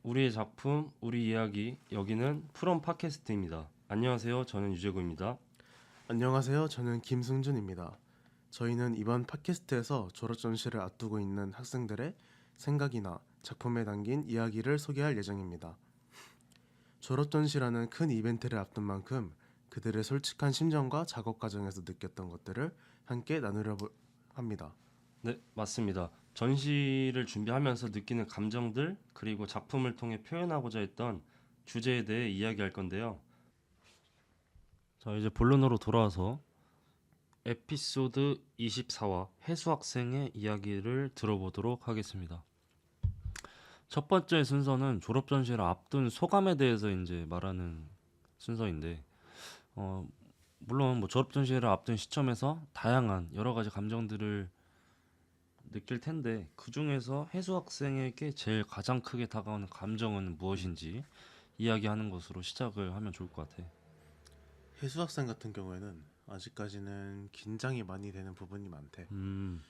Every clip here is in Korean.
우리의 작품, 우리 이야기. 여기는 프롬 팟캐스트입니다. 안녕하세요. 저는 유재구입니다. 안녕하세요. 저는 김승준입니다. 저희는 이번 팟캐스트에서 졸업 전시를 앞두고 있는 학생들의 생각이나 작품에 담긴 이야기를 소개할 예정입니다. 졸업 전시라는 큰 이벤트를 앞둔 만큼 그들의 솔직한 심정과 작업 과정에서 느꼈던 것들을 함께 나누려 합니다. 네, 맞습니다. 전시를 준비하면서 느끼는 감정들, 그리고 작품을 통해 표현하고자 했던 주제에 대해 이야기할 건데요. 자, 이제 본론으로 돌아와서 에피소드 24와 해수 학생의 이야기를 들어보도록 하겠습니다. 첫 번째 순서는 졸업 전시를 앞둔 소감에 대해서 이제 말하는 순서인데, 어, 물론 뭐 졸업 전시를 앞둔 시점에서 다양한 여러 가지 감정들을 느낄 텐데 그 중에서 해수 학생에게 제일 가장 크게 다가오는 감정은 무엇인지 이야기하는 것으로 시작을 하면 좋을 것 같아. 해수 학생 같은 경우에는 아직까지는 긴장이 많이 되는 부분이 많대. 음,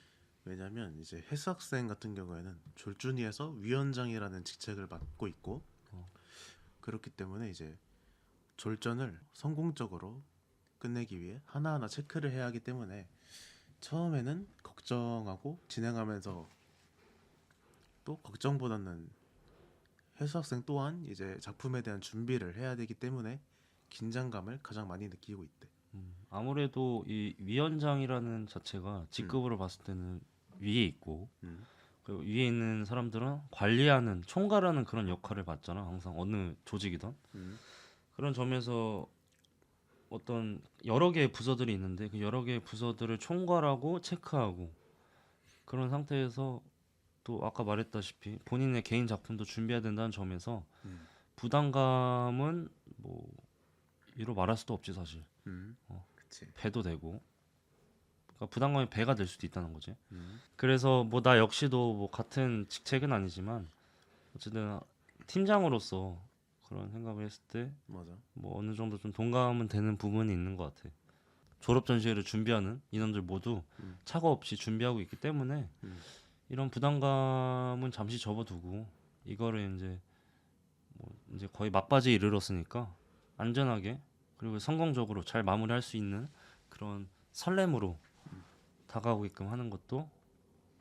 왜냐면 이제 해수 학생 같은 경우에는 졸준위에서 위원장이라는 직책을 맡고 있고 그렇기 때문에 이제 졸전을 성공적으로 끝내기 위해 하나하나 체크를 해야 하기 때문에 처음에는 걱정하고 진행하면서 또 걱정보다는 해수학생 또한 이제 작품에 대한 준비를 해야 되기 때문에 긴장감을 가장 많이 느끼고 있대. 아무래도 이 위원장이라는 자체가 음, 직급으로 봤을 때는 위에 있고 음, 그 위에 있는 사람들은 관리하는 총괄하는 그런 역할을 받잖아. 항상 어느 조직이든 음, 그런 점에서 어떤 여러 개의 부서들이 있는데 그 여러 개의 부서들을 총괄하고 체크하고 그런 상태에서 또 아까 말했다시피 본인의 개인 작품도 준비해야 된다는 점에서 음, 부담감은 뭐 이로 말할 수도 없지 사실. 그치. 배도 되고 그러니까 부담감이 배가 될 수도 있다는 거지. 음, 그래서 뭐 나 역시도 뭐 같은 직책은 아니지만 어쨌든 팀장으로서 그런 생각을 했을 때 맞아. 뭐 어느 정도 좀 동감은 되는 부분이 있는 것 같아. 졸업 전시회를 준비하는 인원들 모두 음, 착오 없이 준비하고 있기 때문에 음, 이런 부담감은 잠시 접어두고 이거를 이제 거의 막바지에 이르렀으니까 안전하게 그리고 성공적으로 잘 마무리할 수 있는 그런 설렘으로 다가오게끔 하는 것도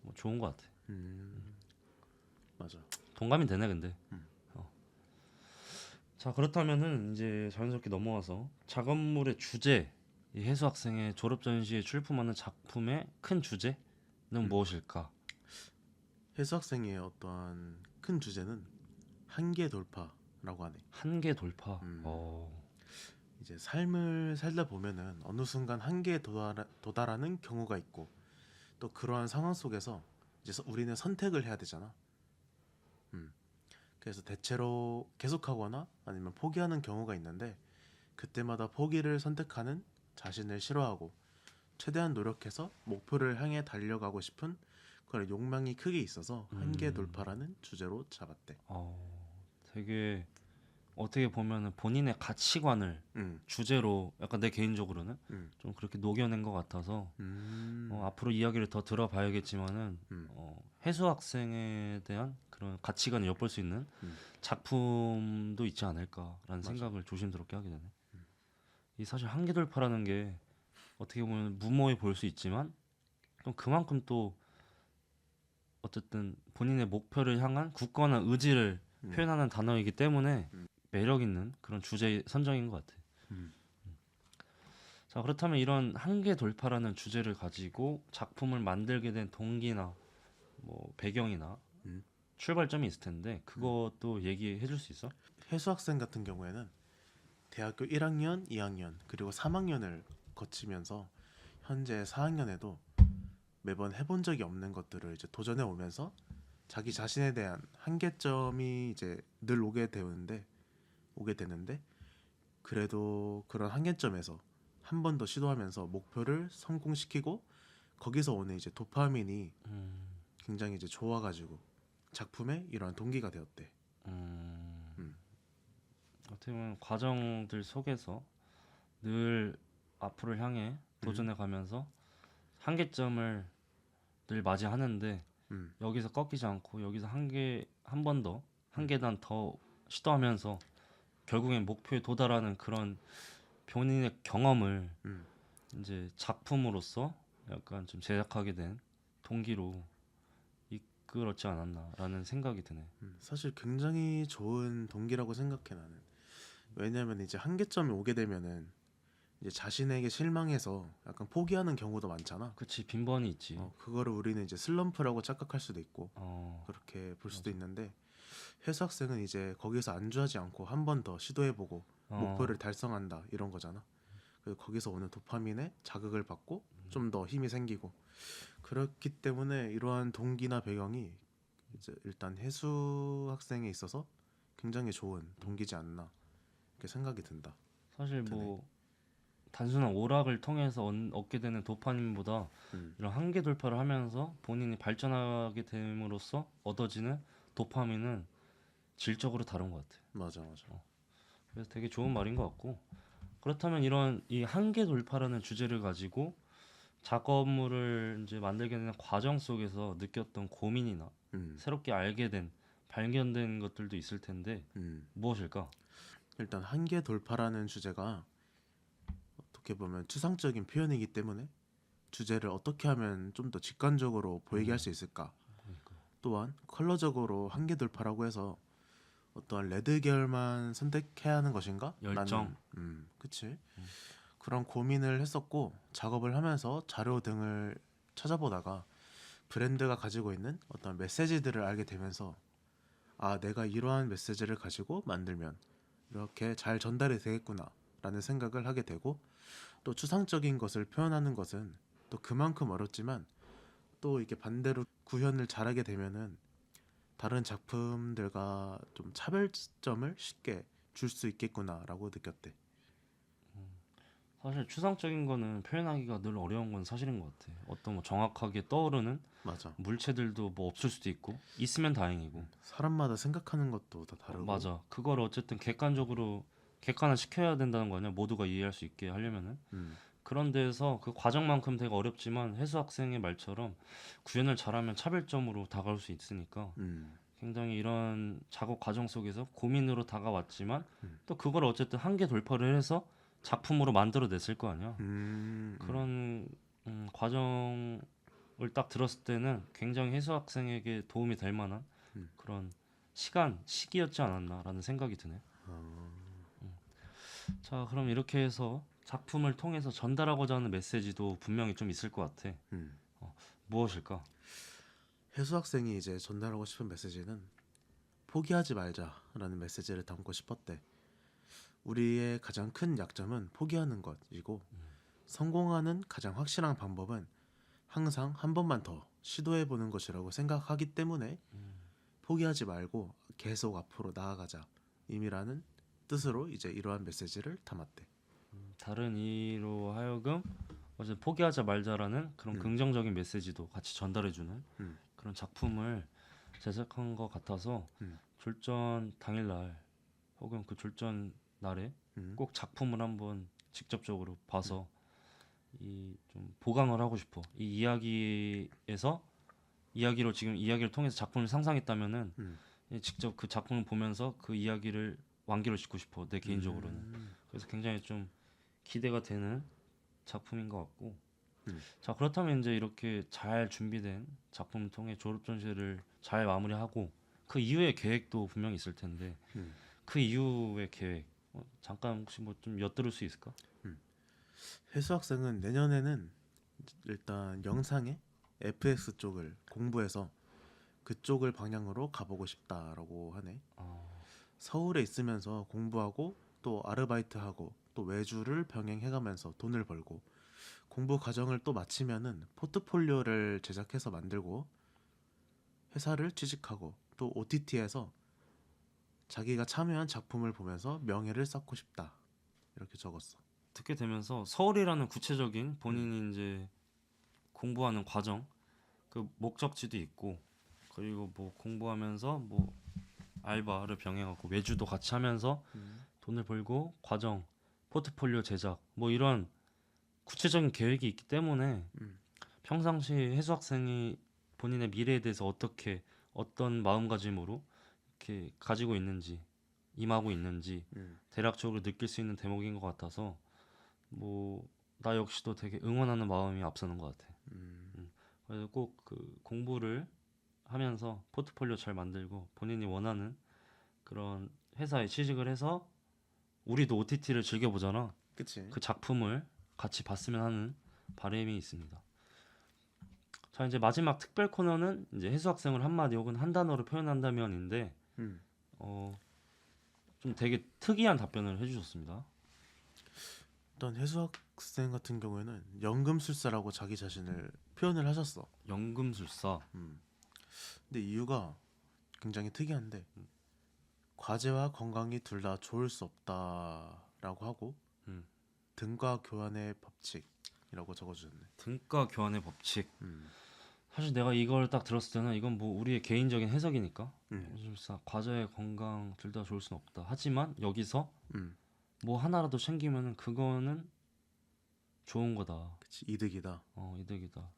뭐 좋은 것 같아. 음, 맞아. 동감이 되네 근데. 음, 자 그렇다면은 이제 자연스럽게 넘어와서 작업물의 주제, 이 해수 학생의 졸업 전시에 출품하는 작품의 큰 주제는 음. 무엇일까? 해수학생의 어떠한 큰 주제는 한계 돌파라고 하네. 한계 돌파. 음, 이제 삶을 살다 보면은 어느 순간 한계에 도달하는 경우가 있고 또 그러한 상황 속에서 이제 우리는 선택을 해야 되잖아. 음. 그래서 대체로 계속하거나 아니면 포기하는 경우가 있는데 그때마다 포기를 선택하는 자신을 싫어하고 최대한 노력해서 목표를 향해 달려가고 싶은 그런 욕망이 크게 있어서 한계 음, 돌파라는 주제로 잡았대. 되게 어떻게 보면은 본인의 가치관을 음, 주제로 약간 내 개인적으로는 음, 좀 그렇게 녹여낸 것 같아서 음, 앞으로 이야기를 더 들어봐야겠지만은 음, 해수 학생에 대한 그런 가치관을 엿볼 수 있는 음, 작품도 있지 않을까라는 맞아. 생각을 조심스럽게 하게 되네. 이 사실 한계돌파라는 게 어떻게 보면 무모해 보일 수 있지만 또 그만큼 또 어쨌든 본인의 목표를 향한 굳건한 의지를 음, 표현하는 단어이기 때문에 음, 매력 있는 그런 주제 선정인 것 같아. 음, 자, 그렇다면 이런 한계 돌파라는 주제를 가지고 작품을 만들게 된 동기나 뭐 배경이나 음, 출발점이 있을 텐데 음. 그것도 얘기해 줄 수 있어? 해수학생 같은 경우에는 대학교 1학년, 2학년, 그리고 3학년을 거치면서 현재 4학년에도 매번 해본 적이 없는 것들을 이제 도전해 오면서 자기 자신에 대한 한계점이 이제 늘 오게 되는데 그래도 그런 한계점에서 한 번 더 시도하면서 목표를 성공시키고 거기서 오는 이제 도파민이 굉장히 이제 좋아가지고 작품의 이러한 동기가 되었대. 음, 음, 어떻게 보면 과정들 속에서 늘 앞으로 향해 음, 도전해 가면서 한계점을 늘 맞이하는데 음, 여기서 꺾이지 않고 여기서 한계 한 번 더 한 계단 더 시도하면서 결국엔 목표에 도달하는 그런 본인의 경험을 음. 이제 작품으로서 약간 좀 제작하게 된 동기로 이끌었지 않았나라는 생각이 드네. 사실 굉장히 좋은 동기라고 생각해 나는. 왜냐면 이제 한계점이 오게 되면은 이제 자신에게 실망해서 약간 포기하는 경우도 많잖아. 그치, 빈번히 있지. 그거를 우리는 이제 슬럼프라고 착각할 수도 있고 어, 그렇게 볼 수도 맞아. 있는데 해수 학생은 이제 거기서 안주하지 않고 한 번 더 시도해보고 어, 목표를 달성한다 이런 거잖아. 그래서 거기서 오는 도파민에 자극을 받고 좀 더 힘이 생기고 그렇기 때문에 이러한 동기나 배경이 이제 일단 해수 학생에 있어서 굉장히 좋은 동기지 않나 이렇게 생각이 든다. 사실 드네. 뭐 단순한 오락을 통해서 얻게 되는 도파민보다 음, 이런 한계 돌파를 하면서 본인이 발전하게 됨으로써 얻어지는 도파민은 질적으로 다른 것 같아. 맞아, 맞아. 그래서 되게 좋은 말인 것 같고, 그렇다면 이런 이 한계 돌파라는 주제를 가지고 작업물을 이제 만들게 되는 과정 속에서 느꼈던 고민이나 음, 새롭게 알게 된 발견된 것들도 있을 텐데 음. 무엇일까? 일단 한계 돌파라는 주제가 어떻게 보면 추상적인 표현이기 때문에 주제를 어떻게 하면 좀 더 직관적으로 보이게 할 수 있을까? 그러니까. 또한 컬러적으로 한계 돌파라고 해서 어떠한 레드 계열만 선택해야 하는 것인가? 열정. 라는 그치? 그런 고민을 했었고 작업을 하면서 자료 등을 찾아보다가 브랜드가 가지고 있는 어떤 메시지들을 알게 되면서 아, 내가 이러한 메시지를 가지고 만들면 이렇게 잘 전달이 되겠구나 라는 생각을 하게 되고 또 추상적인 것을 표현하는 것은 또 그만큼 어렵지만 또 이게 반대로 구현을 잘하게 되면은 다른 작품들과 좀 차별점을 쉽게 줄 수 있겠구나라고 느꼈대. 사실 추상적인 거는 표현하기가 늘 어려운 건 사실인 것 같아. 어떤 뭐 정확하게 떠오르는 맞아. 물체들도 뭐 없을 수도 있고 있으면 다행이고. 사람마다 생각하는 것도 다 다르고. 맞아. 그걸 어쨌든 객관적으로 객관화 시켜야 된다는 거 아니야? 모두가 이해할 수 있게 하려면은. 음, 그런 데서 그 과정만큼 되게 어렵지만 해수 학생의 말처럼 구현을 잘하면 차별점으로 다가올 수 있으니까 음, 굉장히 이런 작업 과정 속에서 고민으로 다가왔지만 음, 또 그걸 어쨌든 한계 돌파를 해서 작품으로 만들어냈을 거 아니야. 음, 음, 그런 과정을 딱 들었을 때는 굉장히 해수 학생에게 도움이 될 만한 음. 그런 시기였지 않았나라는 생각이 드네. 자, 그럼 이렇게 해서 작품을 통해서 전달하고자 하는 메시지도 분명히 좀 있을 것 같아. 음. 무엇일까? 해수 학생이 이제 전달하고 싶은 메시지는 포기하지 말자라는 메시지를 담고 싶었대. 우리의 가장 큰 약점은 포기하는 것이고 성공하는 가장 확실한 방법은 항상 한 번만 더 시도해 보는 것이라고 생각하기 때문에 포기하지 말고 계속 앞으로 나아가자. 임이라는 뜻으로 이제 이러한 메시지를 담았대. 다른 이로 하여금 어제 포기하자 말자라는 그런 음, 긍정적인 메시지도 같이 전달해주는 음, 그런 작품을 제작한 것 같아서 음, 졸전 당일날 혹은 그 졸전 날에 음, 꼭 작품을 한번 직접적으로 음, 봐서 이 좀 보강을 하고 싶어. 이 이야기에서 이야기로 지금 이야기를 통해서 작품을 상상했다면은 음, 직접 그 작품을 보면서 그 이야기를 완기로 짓고 싶어. 내 개인적으로는. 음, 그래서 굉장히 좀 기대가 되는 작품인 것 같고. 음, 자, 그렇다면 이제 이렇게 잘 준비된 작품을 통해 졸업 전시를 잘 마무리하고 그 이후의 계획도 분명히 있을 텐데 음, 그 이후의 계획 잠깐 혹시 뭐 좀 엿들을 수 있을까? 음. 해수 학생은 내년에는 일단 영상의 FX 쪽을 공부해서 그쪽을 방향으로 가보고 싶다라고 하네. 어, 서울에 있으면서 공부하고 또 아르바이트하고 또 외주를 병행해가면서 돈을 벌고 공부 과정을 또 마치면은 포트폴리오를 제작해서 만들고 회사를 취직하고 또 OTT에서 자기가 참여한 작품을 보면서 명예를 쌓고 싶다. 이렇게 적었어. 듣게 되면서 서울이라는 구체적인 음, 본인이 이제 공부하는 과정 그 목적지도 있고 그리고 뭐 공부하면서 뭐 알바를 병행하고 외주도 같이 하면서 음, 돈을 벌고 과정 포트폴리오 제작 뭐 이런 구체적인 계획이 있기 때문에 음, 평상시 해수 학생이 본인의 미래에 대해서 어떻게 어떤 마음가짐으로 이렇게 가지고 있는지 임하고 있는지 대략적으로 느낄 수 있는 대목인 것 같아서 뭐 나 역시도 되게 응원하는 마음이 앞서는 것 같아. 그래서 꼭 그 공부를 하면서 포트폴리오 잘 만들고 본인이 원하는 그런 회사에 취직을 해서 우리도 OTT를 즐겨보잖아. 그치. 그 작품을 같이 봤으면 하는 바람이 있습니다. 자, 이제 마지막 특별 코너는 이제 해수 학생을 한마디 혹은 한 단어로 표현한다면인데 음. 좀 되게 특이한 답변을 해주셨습니다. 어떤 해수학생 같은 경우에는 연금술사라고 자기 자신을 표현을 하셨어. 연금술사. 근데 이유가 굉장히 특이한데 과제와 건강이 둘 다 좋을 수 없다라고 하고 음. 등과 교환의 법칙이라고 적어주셨네. 등가 교환의 법칙. 음. 사실 내가 이걸 딱 들었을 때는 이건 뭐 우리의 개인적인 해석이니까 음. 연금술사 과제의 건강 둘 다 좋을 수는 없다. 하지만 여기서 음. 뭐 하나라도 챙기면은 그거는 좋은 거다. 그치, 이득이다. 이득이다.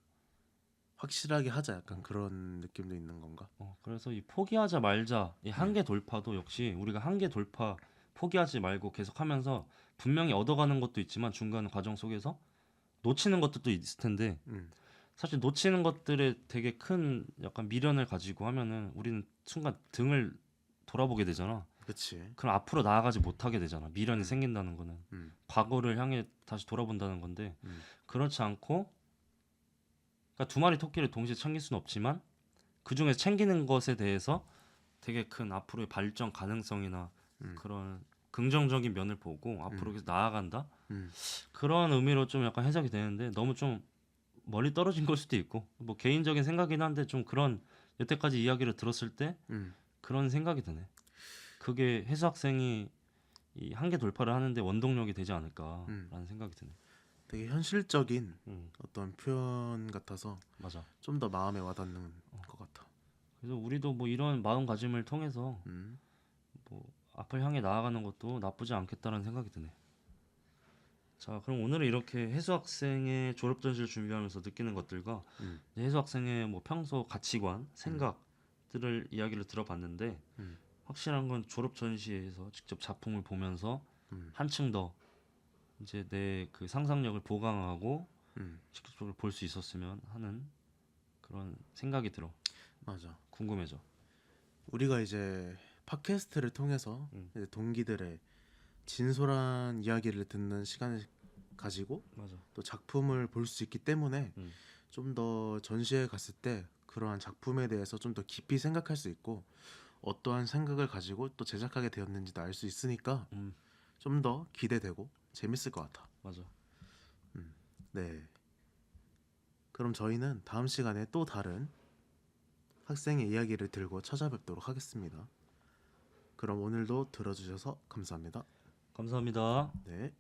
확실하게 하자, 약간 그런 느낌도 있는 건가? 그래서 이 포기하자 말자 이 한계 돌파도 역시 우리가 한계 돌파 포기하지 말고 계속하면서 분명히 얻어가는 것도 있지만 중간 과정 속에서 놓치는 것들도 있을 텐데 음. 사실 놓치는 것들에 되게 큰 약간 미련을 가지고 하면은 우리는 순간 등을 돌아보게 되잖아. 그치. 그럼 앞으로 나아가지 못하게 되잖아. 미련이 생긴다는 거는 음. 과거를 향해 다시 돌아본다는 건데 음. 그렇지 않고 그러니까 두 마리 토끼를 동시에 챙길 수는 없지만 그 중에서 챙기는 것에 대해서 되게 큰 앞으로의 발전 가능성이나 그런 긍정적인 면을 보고 앞으로 계속 나아간다 음. 그런 의미로 좀 약간 해석이 되는데 너무 좀 멀리 떨어진 걸 수도 있고 뭐 개인적인 생각이긴 한데 좀 그런 여태까지 이야기를 들었을 때 음. 그런 생각이 드네. 그게 해수 학생이 이 한계 돌파를 하는데 원동력이 되지 않을까라는 생각이 드네. 되게 현실적인 음, 어떤 표현 같아서 맞아. 좀 더 마음에 와닿는 것 같아. 그래서 우리도 뭐 이런 마음가짐을 통해서 음. 뭐 앞을 향해 나아가는 것도 나쁘지 않겠다는 생각이 드네. 자, 그럼 오늘은 이렇게 해수 학생의 졸업 전시를 준비하면서 느끼는 것들과 음. 이제 해수 학생의 뭐 평소 가치관, 생각들을 이야기를 들어봤는데 확실한 건 졸업 전시회에서 직접 작품을 보면서 한층 더 이제 내 그 상상력을 보강하고 직접적으로 볼 수 있었으면 하는 그런 생각이 들어. 맞아. 궁금해져. 우리가 이제 팟캐스트를 통해서 음. 이제 동기들의 진솔한 이야기를 듣는 시간을 가지고 맞아. 또 작품을 볼 수 있기 때문에 음. 좀 더 전시회 갔을 때 그러한 작품에 대해서 좀 더 깊이 생각할 수 있고 어떠한 생각을 가지고 또 제작하게 되었는지도 알 수 있으니까 좀 더 기대되고 재밌을 것 같아. 맞아. 네. 그럼 저희는 다음 시간에 또 다른 학생의 이야기를 들고 찾아뵙도록 하겠습니다. 그럼 오늘도 들어주셔서 감사합니다. 감사합니다. 네.